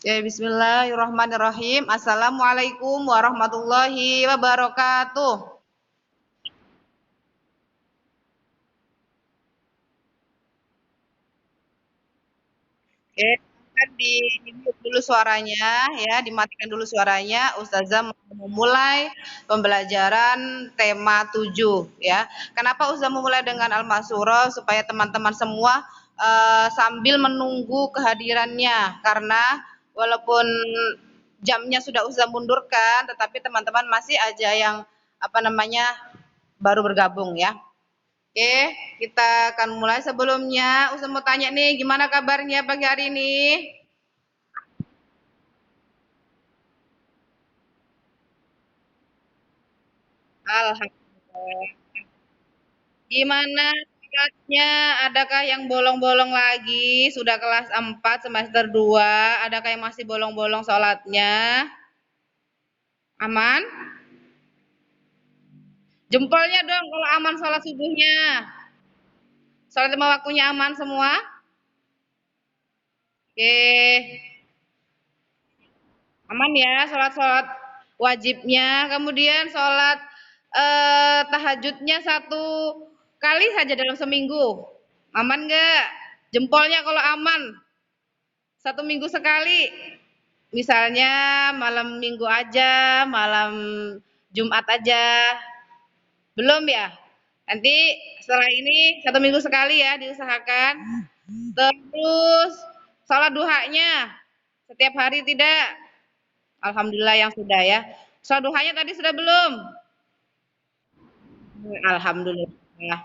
Ya, bismillahirrahmanirrahim. Assalamualaikum warahmatullahi wabarakatuh. Oke, kan di-mute dulu suaranya ya, dimatikan dulu suaranya. Ustazah mau memulai pembelajaran tema 7 ya. Kenapa Ustazah memulai dengan Al-Masyurah supaya teman-teman semua sambil menunggu kehadirannya karena walaupun jamnya sudah Ustazah mundurkan tetapi teman-teman masih aja yang apa namanya baru bergabung ya. Oke, kita akan mulai. Sebelumnya, Ustaz mau tanya nih, gimana kabarnya pagi hari ini? Alhamdulillah. Gimana sholatnya? Adakah yang bolong-bolong lagi? Sudah kelas 4 semester 2. Adakah yang masih bolong-bolong sholatnya? Aman? Jempolnya dong kalau aman sholat subuhnya. Sholat lima waktunya aman semua? Oke. Aman ya sholat-sholat wajibnya, kemudian sholat tahajudnya satu kali saja dalam seminggu. Aman nggak? Jempolnya kalau aman, satu minggu sekali. Misalnya malam minggu aja, malam Jumat aja. Belum ya? Nanti setelah ini satu minggu sekali ya diusahakan. Terus sholat duhanya setiap hari tidak? Alhamdulillah yang sudah ya. Sholat duhanya tadi sudah belum? Alhamdulillah.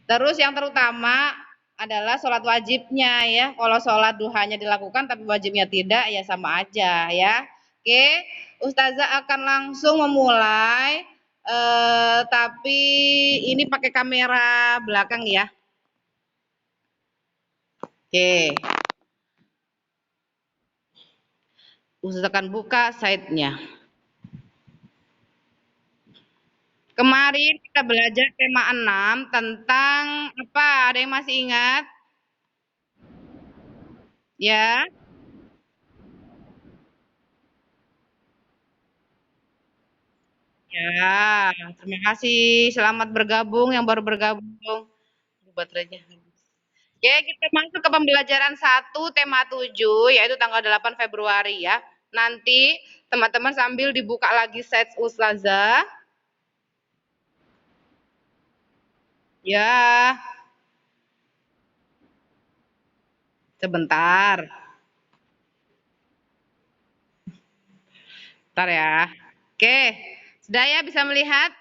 Terus yang terutama adalah sholat wajibnya ya. Kalau sholat duhanya dilakukan tapi wajibnya tidak ya sama aja ya. Oke, Ustazah akan langsung memulai tapi ini pakai kamera belakang ya. Oke, Ustazah akan buka slide-nya. Kemarin kita belajar tema 6 tentang apa? Ada yang masih ingat? Ya. Ya, terima kasih. Selamat bergabung yang baru bergabung. Baterainya. Oke, kita masuk ke pembelajaran 1 tema 7 yaitu tanggal 8 Februari ya. Nanti teman-teman sambil dibuka lagi set Ustazah. Ya, sebentar. Bentar ya. Oke, sudah ya bisa melihat?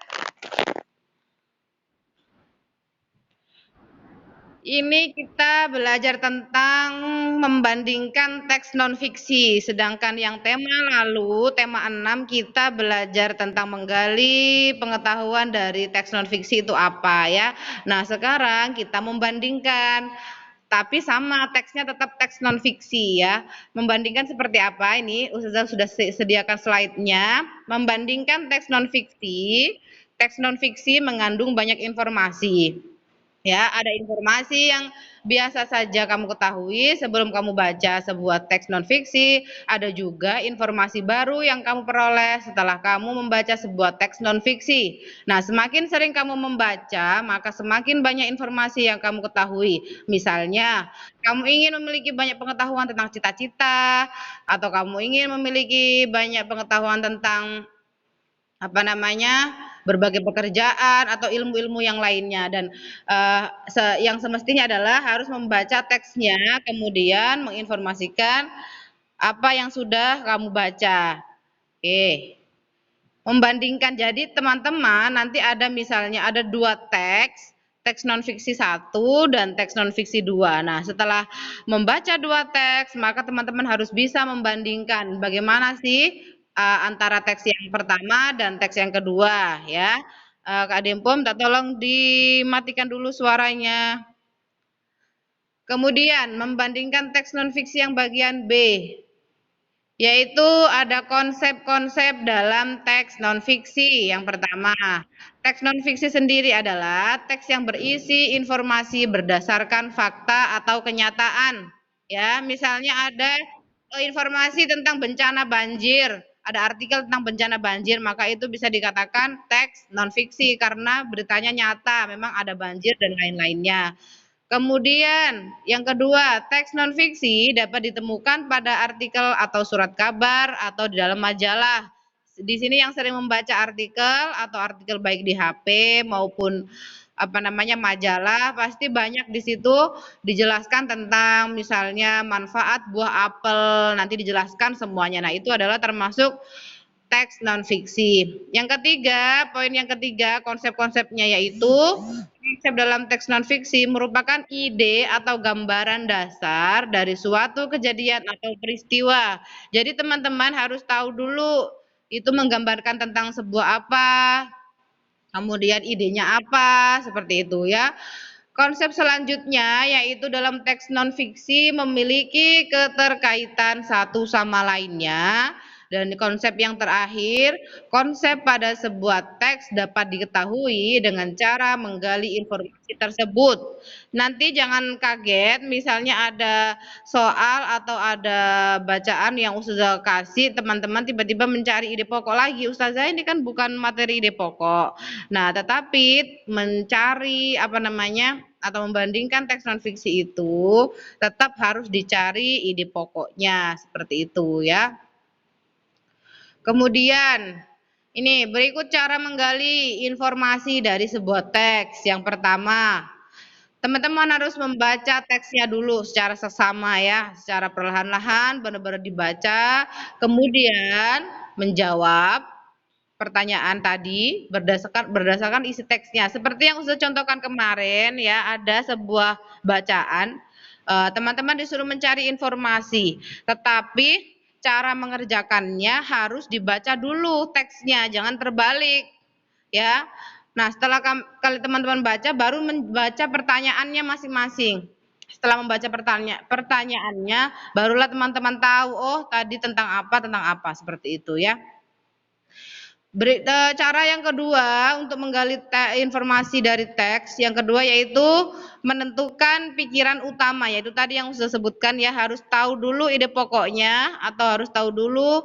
Ini kita belajar tentang membandingkan teks non-fiksi, sedangkan yang tema lalu, tema 6 kita belajar tentang menggali pengetahuan dari teks non-fiksi itu apa ya. Nah, sekarang kita membandingkan, tapi sama teksnya tetap teks non-fiksi ya. Membandingkan seperti apa ini? Ustazah sudah sediakan slide-nya. Membandingkan teks non-fiksi mengandung banyak informasi. Ya, ada informasi yang biasa saja kamu ketahui sebelum kamu baca sebuah teks non-fiksi, ada juga informasi baru yang kamu peroleh setelah kamu membaca sebuah teks non-fiksi. Nah, semakin sering kamu membaca, maka semakin banyak informasi yang kamu ketahui. Misalnya, kamu ingin memiliki banyak pengetahuan tentang cita-cita, atau kamu ingin memiliki banyak pengetahuan tentang apa namanya, berbagai pekerjaan atau ilmu-ilmu yang lainnya dan yang semestinya adalah harus membaca teksnya kemudian menginformasikan apa yang sudah kamu baca. Oke. Membandingkan jadi teman-teman nanti ada misalnya ada dua teks, teks non fiksi 1 dan teks non fiksi 2. Nah, setelah membaca dua teks, maka teman-teman harus bisa membandingkan bagaimana sih antara teks yang pertama dan teks yang kedua ya. Kak Dempom, tak tolong dimatikan dulu suaranya. Kemudian membandingkan teks non fiksi yang bagian B. Yaitu ada konsep-konsep dalam teks non-fiksi. Yang pertama, teks non-fiksi sendiri adalah teks yang berisi informasi berdasarkan fakta atau kenyataan. Ya, misalnya ada informasi tentang bencana banjir, ada artikel tentang bencana banjir, maka itu bisa dikatakan teks non-fiksi karena beritanya nyata, memang ada banjir dan lain-lainnya. Kemudian yang kedua, teks non-fiksi dapat ditemukan pada artikel atau surat kabar atau di dalam majalah. Di sini yang sering membaca artikel atau artikel baik di HP maupun majalah, pasti banyak di situ dijelaskan tentang misalnya manfaat buah apel, nanti dijelaskan semuanya. Nah, itu adalah termasuk teks non-fiksi. Yang ketiga, poin yang ketiga, konsep-konsepnya yaitu konsep dalam teks non-fiksi merupakan ide atau gambaran dasar dari suatu kejadian atau peristiwa. Jadi teman-teman harus tahu dulu itu menggambarkan tentang sebuah apa, kemudian idenya apa, seperti itu ya. Konsep selanjutnya yaitu dalam teks non-fiksi memiliki keterkaitan satu sama lainnya. Dan konsep yang terakhir, konsep pada sebuah teks dapat diketahui dengan cara menggali informasi tersebut. Nanti jangan kaget, misalnya ada soal atau ada bacaan yang Ustazah kasih, teman-teman tiba-tiba mencari ide pokok lagi. Ustazah ini kan bukan materi ide pokok. Nah, tetapi mencari atau membandingkan teks non-fiksi itu tetap harus dicari ide pokoknya, seperti itu ya. Kemudian, ini berikut cara menggali informasi dari sebuah teks. Yang pertama, teman-teman harus membaca teksnya dulu secara seksama ya, secara perlahan-lahan benar-benar dibaca, kemudian menjawab pertanyaan tadi berdasarkan isi teksnya. Seperti yang sudah contohkan kemarin ya, ada sebuah bacaan, teman-teman disuruh mencari informasi, tetapi cara mengerjakannya harus dibaca dulu teksnya, jangan terbalik ya. Nah, setelah kali teman-teman baca, baru membaca pertanyaannya masing-masing. Setelah membaca pertanyaannya, barulah teman-teman tahu, oh tadi tentang apa, seperti itu ya. Cara yang kedua untuk menggali informasi dari teks, yang kedua yaitu menentukan pikiran utama, yaitu tadi yang sudah sebutkan ya, harus tahu dulu ide pokoknya atau harus tahu dulu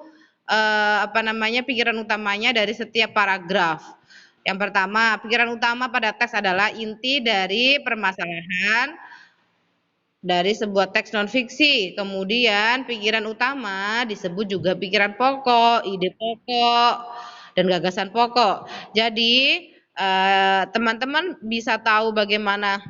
pikiran utamanya dari setiap paragraf. Yang pertama, pikiran utama pada teks adalah inti dari permasalahan dari sebuah teks non-fiksi. Kemudian pikiran utama disebut juga pikiran pokok, ide pokok, dan gagasan pokok. Jadi teman-teman bisa tahu bagaimana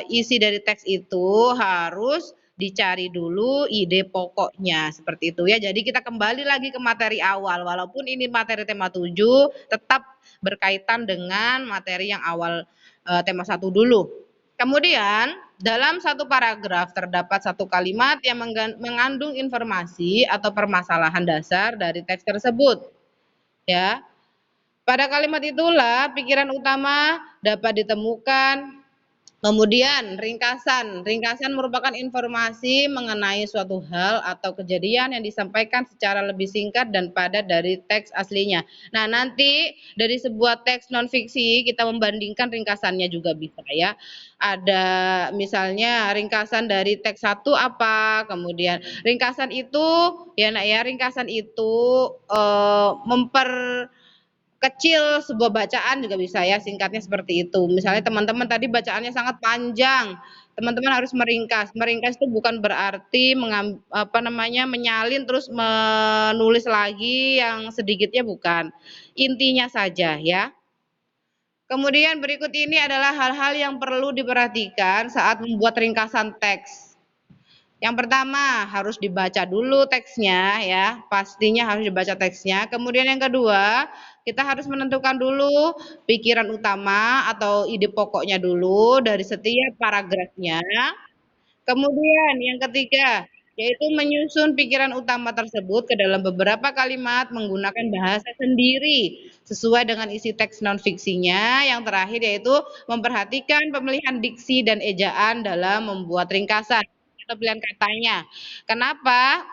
isi dari teks itu harus dicari dulu ide pokoknya, seperti itu ya. Jadi kita kembali lagi ke materi awal, walaupun ini materi tema 7 tetap berkaitan dengan materi yang awal tema 1 dulu. Kemudian dalam satu paragraf terdapat satu kalimat yang mengandung informasi atau permasalahan dasar dari teks tersebut. Ya. Pada kalimat itulah pikiran utama dapat ditemukan. Kemudian ringkasan. Ringkasan merupakan informasi mengenai suatu hal atau kejadian yang disampaikan secara lebih singkat dan padat dari teks aslinya. Nah, nanti dari sebuah teks non-fiksi kita membandingkan ringkasannya juga bisa ya. Ada misalnya ringkasan dari teks 1 apa, kemudian ringkasan itu ya Nak ya, ringkasan itu kecil sebuah bacaan juga bisa ya, singkatnya seperti itu. Misalnya teman-teman tadi bacaannya sangat panjang, teman-teman harus meringkas. Meringkas itu bukan berarti menyalin terus menulis lagi yang sedikitnya, bukan. Intinya saja ya. Kemudian berikut ini adalah hal-hal yang perlu diperhatikan saat membuat ringkasan teks. Yang pertama harus dibaca dulu teksnya ya, pastinya harus dibaca teksnya. Kemudian yang kedua, kita harus menentukan dulu pikiran utama atau ide pokoknya dulu dari setiap paragrafnya. Kemudian yang ketiga, yaitu menyusun pikiran utama tersebut ke dalam beberapa kalimat menggunakan bahasa sendiri sesuai dengan isi teks non-fiksinya. Yang terakhir yaitu memperhatikan pemilihan diksi dan ejaan dalam membuat ringkasan atau pilihan katanya. Kenapa?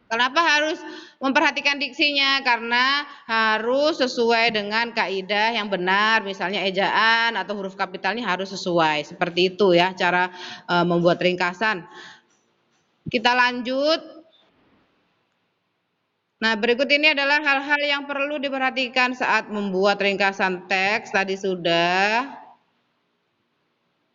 Kenapa harus memperhatikan diksinya? Karena harus sesuai dengan kaidah yang benar, misalnya ejaan atau huruf kapitalnya harus sesuai. Seperti itu ya cara membuat ringkasan. Kita lanjut. Nah, berikut ini adalah hal-hal yang perlu diperhatikan saat membuat ringkasan teks. Tadi sudah.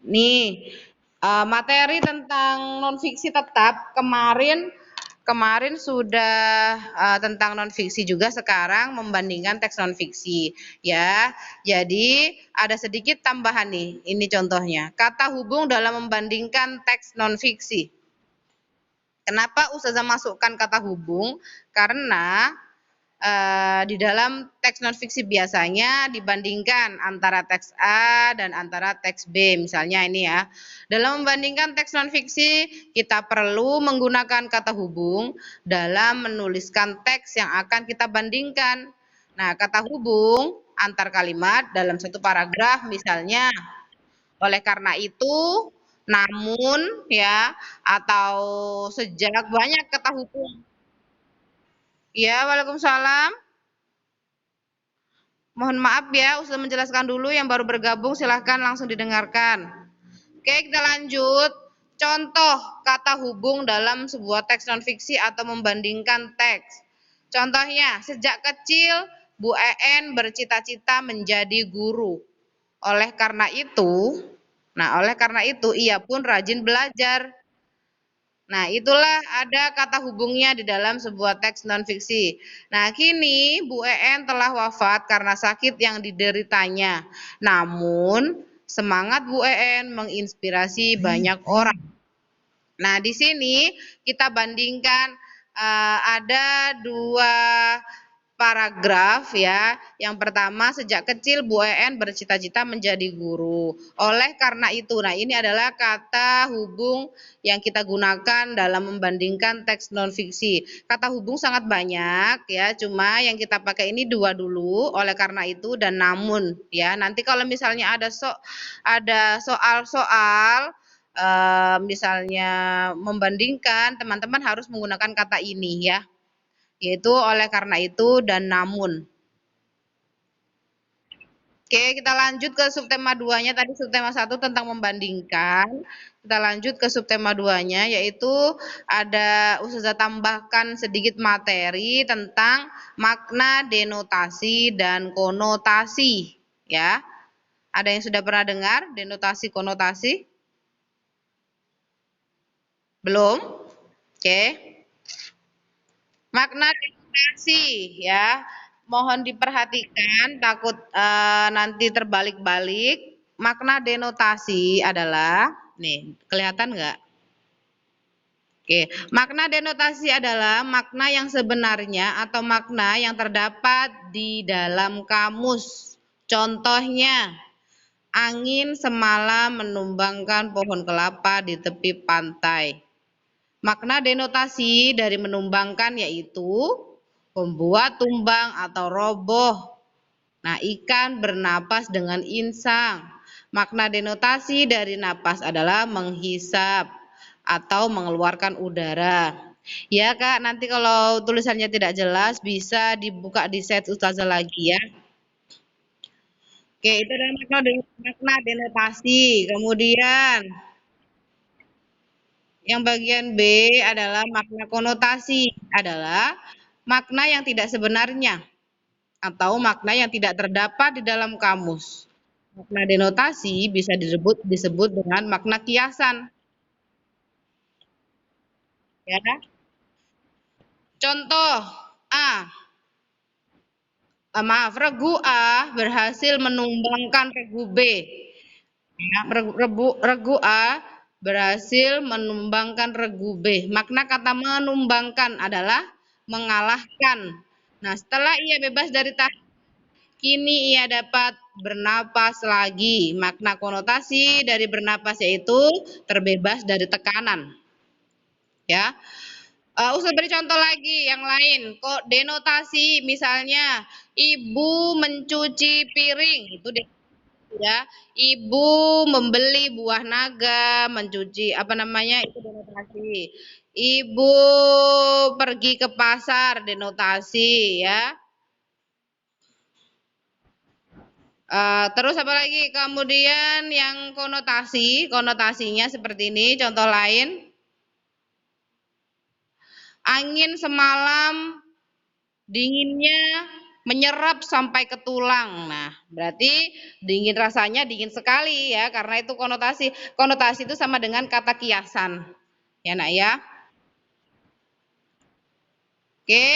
Nih, materi tentang non-fiksi tetap kemarin sudah tentang non-fiksi juga, sekarang membandingkan teks non-fiksi ya. Jadi ada sedikit tambahan nih, ini contohnya. Kata hubung dalam membandingkan teks non-fiksi. Kenapa Ustazah masukkan kata hubung? Karena di dalam teks non-fiksi biasanya dibandingkan antara teks A dan antara teks B. Misalnya ini ya, dalam membandingkan teks non-fiksi, kita perlu menggunakan kata hubung dalam menuliskan teks yang akan kita bandingkan. Nah, kata hubung antar kalimat dalam satu paragraf misalnya, oleh karena itu, namun ya, atau sejak, banyak kata hubung. Ya, waalaikumsalam. Mohon maaf ya, Ustaz menjelaskan dulu, yang baru bergabung silahkan langsung didengarkan. Oke, kita lanjut. Contoh kata hubung dalam sebuah teks non-fiksi atau membandingkan teks. Contohnya, sejak kecil Bu En bercita-cita menjadi guru. Oleh karena itu, ia pun rajin belajar. Nah, itulah ada kata hubungnya di dalam sebuah teks non-fiksi. Nah, kini Bu En telah wafat karena sakit yang dideritanya. Namun, semangat Bu En menginspirasi banyak orang. Nah, di sini kita bandingkan ada dua paragraf ya. Yang pertama, sejak kecil Bu En bercita-cita menjadi guru. Oleh karena itu, nah ini adalah kata hubung yang kita gunakan dalam membandingkan teks non-fiksi. Kata hubung sangat banyak ya, cuma yang kita pakai ini dua dulu, oleh karena itu dan namun ya. Nanti kalau misalnya ada soal-soal misalnya membandingkan, teman-teman harus menggunakan kata ini ya, yaitu oleh karena itu dan namun. Oke, kita lanjut ke subtema 2-nya. Tadi subtema 1 tentang membandingkan. Kita lanjut ke subtema 2-nya, yaitu ada Ustazah tambahkan sedikit materi tentang makna, denotasi, dan konotasi. Ya, ada yang sudah pernah dengar denotasi, konotasi? Belum? Oke. Makna denotasi ya, mohon diperhatikan takut nanti terbalik-balik. Makna denotasi adalah, nih kelihatan nggak? Oke, makna denotasi adalah makna yang sebenarnya atau makna yang terdapat di dalam kamus. Contohnya, angin semalam menumbangkan pohon kelapa di tepi pantai. Makna denotasi dari menumbangkan yaitu membuat tumbang atau roboh. Nah, ikan bernapas dengan insang. Makna denotasi dari napas adalah menghisap atau mengeluarkan udara. Ya Kak, nanti kalau tulisannya tidak jelas bisa dibuka di set Ustazah lagi ya. Oke, itu adalah makna denotasi. Kemudian yang bagian B adalah makna konotasi, adalah makna yang tidak sebenarnya atau makna yang tidak terdapat di dalam kamus. Makna denotasi bisa disebut dengan makna kiasan. Ya. Contoh A. Regu A berhasil menumbangkan regu B. Ya, regu A berhasil menumbangkan regu B. Makna kata menumbangkan adalah mengalahkan. Nah, setelah ia bebas dari tahanan, kini ia dapat bernapas lagi. Makna konotasi dari bernapas yaitu terbebas dari tekanan. Ya. Ustaz beri contoh lagi yang lain. Kok denotasi misalnya ibu mencuci piring, itu ya. Ibu membeli buah naga, mencuci itu denotasi. Ibu pergi ke pasar, denotasi ya. Terus apa lagi? Kemudian yang konotasinya seperti ini. Contoh lain, angin semalam Dinginnya menyerap sampai ke tulang. Nah, berarti dingin rasanya dingin sekali ya, karena itu konotasi. Konotasi itu sama dengan kata kiasan. Ya, Nak ya. Oke.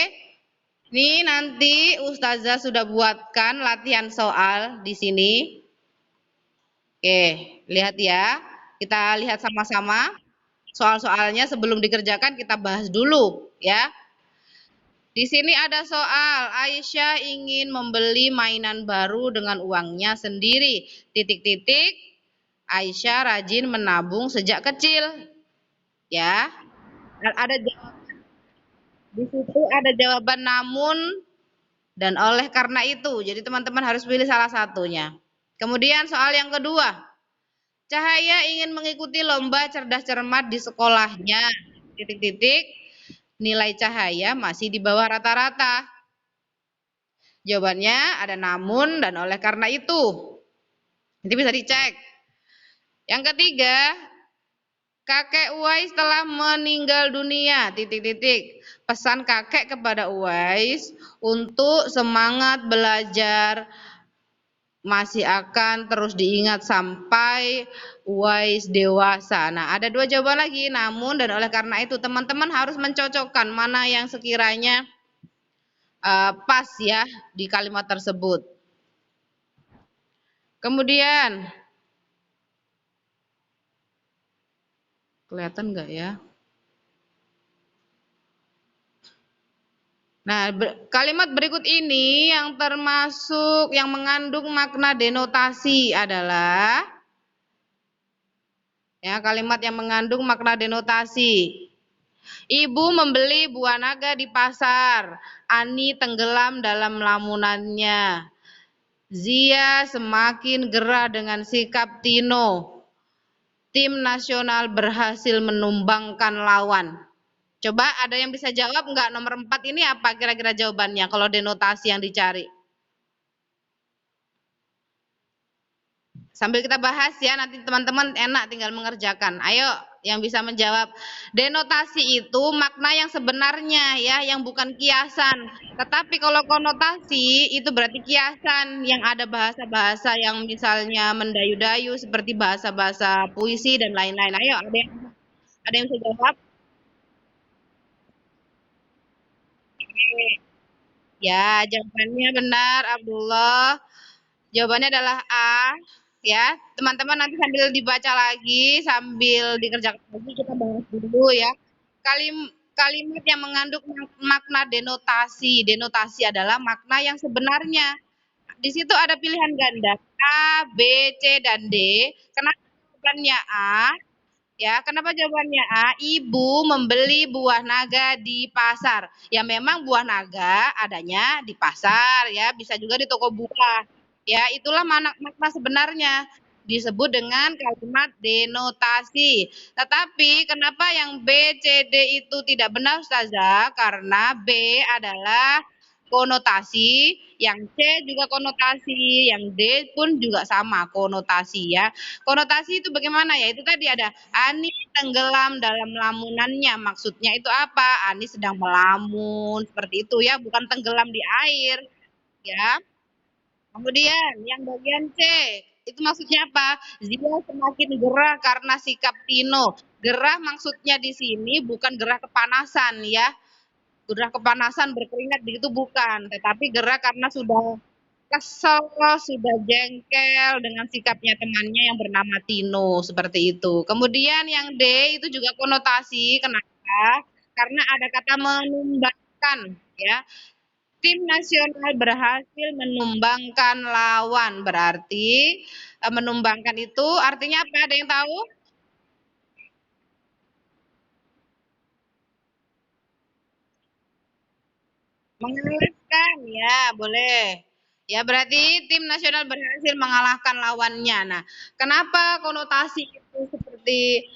Ini nanti Ustazah sudah buatkan latihan soal di sini. Oke, lihat ya. Kita lihat sama-sama. Soal-soalnya sebelum dikerjakan kita bahas dulu ya. Di sini ada soal, Aisyah ingin membeli mainan baru dengan uangnya sendiri. Titik-titik. Aisyah rajin menabung sejak kecil. Ya. Ada di situ ada jawaban namun dan oleh karena itu. Jadi teman-teman harus pilih salah satunya. Kemudian soal yang kedua. Cahaya ingin mengikuti lomba cerdas cermat di sekolahnya. Titik-titik. Nilai Cahaya masih di bawah rata-rata. Jawabannya ada namun dan oleh karena itu. Nanti bisa dicek. Yang ketiga, kakek Uwais telah meninggal dunia. Titik-titik. Pesan kakek kepada Uwais untuk semangat belajar masih akan terus diingat sampai Uwais dewasa. Nah, ada dua jawaban lagi, namun dan oleh karena itu teman-teman harus mencocokkan mana yang sekiranya pas ya di kalimat tersebut. Kemudian, kelihatan nggak ya? Nah, kalimat berikut ini yang termasuk yang mengandung makna denotasi adalah ya kalimat yang mengandung makna denotasi. Ibu membeli buah naga di pasar. Ani tenggelam dalam lamunannya. Zia semakin gerah dengan sikap Tino. Tim nasional berhasil menumbangkan lawan. Coba ada yang bisa jawab nggak nomor 4 ini apa kira-kira jawabannya kalau denotasi yang dicari? Sambil kita bahas ya, nanti teman-teman enak tinggal mengerjakan. Ayo yang bisa menjawab. Denotasi itu makna yang sebenarnya ya, yang bukan kiasan. Tetapi kalau konotasi itu berarti kiasan yang ada bahasa-bahasa yang misalnya mendayu-dayu seperti bahasa-bahasa puisi dan lain-lain. Ayo ada yang bisa jawab? Ya, jawabannya benar, Abdullah. Jawabannya adalah A. Ya, teman-teman nanti sambil dibaca lagi, sambil dikerjakan lagi, kita bahas dulu ya. Kalimat yang mengandung makna denotasi. Denotasi adalah makna yang sebenarnya. Di situ ada pilihan ganda A, B, C, dan D. Kenapa jawabannya A? Ya, kenapa jawabannya A? Ibu membeli buah naga di pasar. Ya memang buah naga adanya di pasar ya, bisa juga di toko buah. Ya, itulah makna sebenarnya. Disebut dengan kalimat denotasi. Tetapi kenapa yang B, C, D itu tidak benar Ustazah? Karena B adalah konotasi, yang C juga konotasi, yang D pun juga sama konotasi ya. Konotasi itu bagaimana ya? Itu tadi ada Ani tenggelam dalam lamunannya. Maksudnya itu apa? Ani sedang melamun seperti itu ya, bukan tenggelam di air ya. Kemudian yang bagian C, itu maksudnya apa? Zia semakin gerah karena sikap Tino. Gerah maksudnya di sini bukan gerah kepanasan ya. Gerah kepanasan berkeringat begitu bukan, tetapi gerah karena sudah kesel, sudah jengkel dengan sikapnya temannya yang bernama Tino, seperti itu. Kemudian yang D itu juga konotasi, kenapa? Karena ada kata menumbangkan, ya. Tim nasional berhasil menumbangkan lawan, berarti menumbangkan itu artinya apa? Ada yang tahu? Mengalahkan, ya boleh. Ya berarti tim nasional berhasil mengalahkan lawannya. Nah, kenapa konotasi itu seperti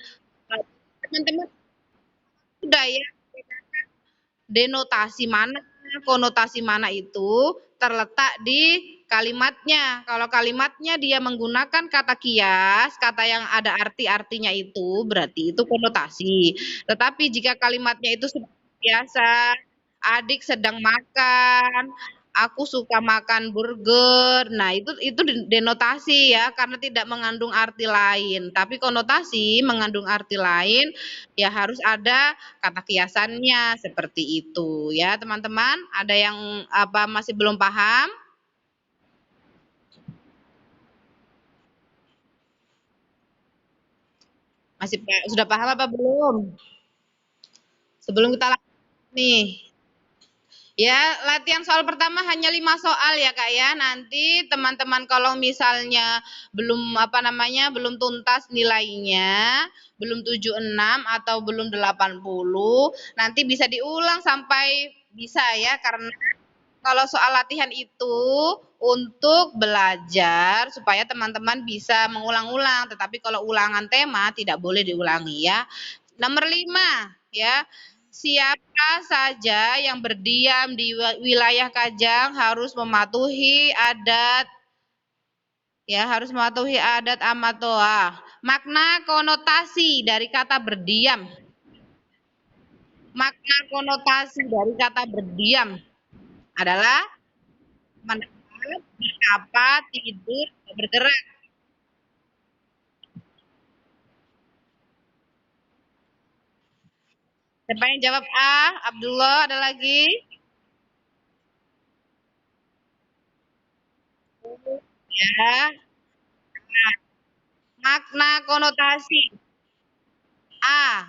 teman-teman sudah ya denotasi mana, konotasi mana itu terletak di kalimatnya. Kalau kalimatnya dia menggunakan kata kias, kata yang ada arti-artinya itu berarti itu konotasi. Tetapi jika kalimatnya itu seperti biasa adik sedang makan, aku suka makan burger. Nah, itu denotasi ya, karena tidak mengandung arti lain. Tapi konotasi mengandung arti lain, ya harus ada kata kiasannya seperti itu ya, teman-teman. Ada yang apa masih belum paham? Sudah paham apa belum? Sebelum kita lanjut nih. Ya, latihan soal pertama hanya 5 soal ya, Kak, ya. Nanti teman-teman kalau misalnya belum apa namanya, belum tuntas nilainya, belum 76 atau belum 80, nanti bisa diulang sampai bisa ya, karena kalau soal latihan itu untuk belajar supaya teman-teman bisa mengulang-ulang, tetapi kalau ulangan tema tidak boleh diulangi ya. Nomor 5 ya, siapa saja yang berdiam di wilayah Kajang harus mematuhi adat Amatoa. Makna konotasi dari kata berdiam. Makna konotasi dari kata berdiam adalah menetap, menyapa, tidur, bergerak. Siapa yang jawab A? Abdullah, ada lagi? Ya. Makna konotasi. A.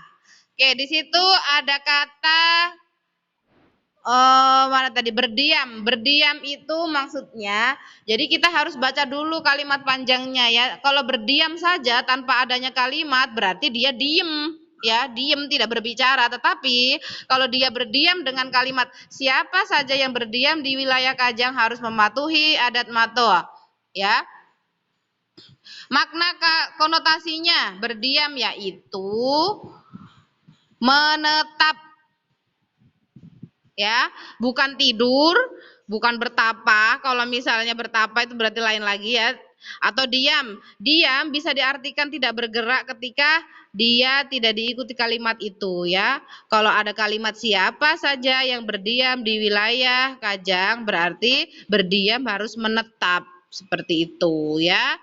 Oke, di situ ada kata mana tadi berdiam. Berdiam itu maksudnya, jadi kita harus baca dulu kalimat panjangnya ya. Kalau berdiam saja tanpa adanya kalimat berarti dia diem ya, diem tidak berbicara. Tetapi kalau dia berdiam dengan kalimat siapa saja yang berdiam di wilayah Kajang harus mematuhi adat Matoa ya. Makna konotasinya berdiam yaitu menetap ya, bukan tidur, bukan bertapa. Kalau misalnya bertapa itu berarti lain lagi ya. Atau diam. Diam bisa diartikan tidak bergerak ketika dia tidak diikuti kalimat itu ya. Kalau ada kalimat siapa saja yang berdiam di wilayah Kajang berarti berdiam harus menetap seperti itu ya.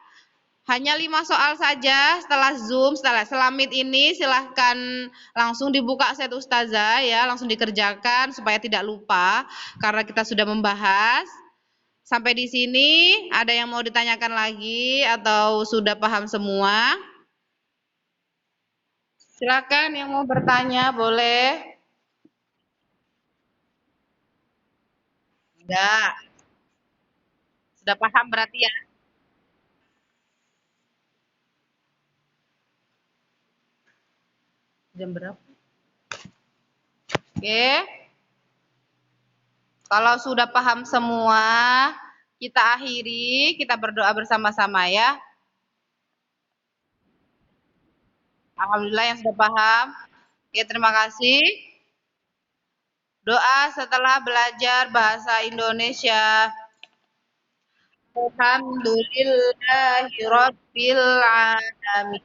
Hanya 5 soal saja setelah Zoom, setelah Selamit ini silahkan langsung dibuka set Ustazah ya, langsung dikerjakan supaya tidak lupa karena kita sudah membahas. Sampai di sini ada yang mau ditanyakan lagi atau sudah paham semua? Silakan yang mau bertanya boleh. Enggak, sudah paham berarti ya. Jam berapa? Oke. Kalau sudah paham semua, kita akhiri, kita berdoa bersama-sama ya. Alhamdulillah yang sudah paham. Ya, terima kasih. Doa setelah belajar bahasa Indonesia. Alhamdulillahirabbil alamin.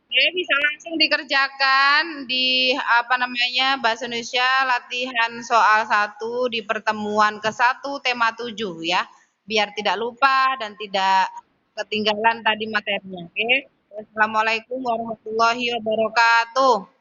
Oke, bisa langsung dikerjakan di apa namanya bahasa Indonesia latihan soal 1 di pertemuan ke-1 tema 7 ya. Biar tidak lupa dan tidak ketinggalan tadi materinya. Oke. Wassalamualaikum warahmatullahi wabarakatuh.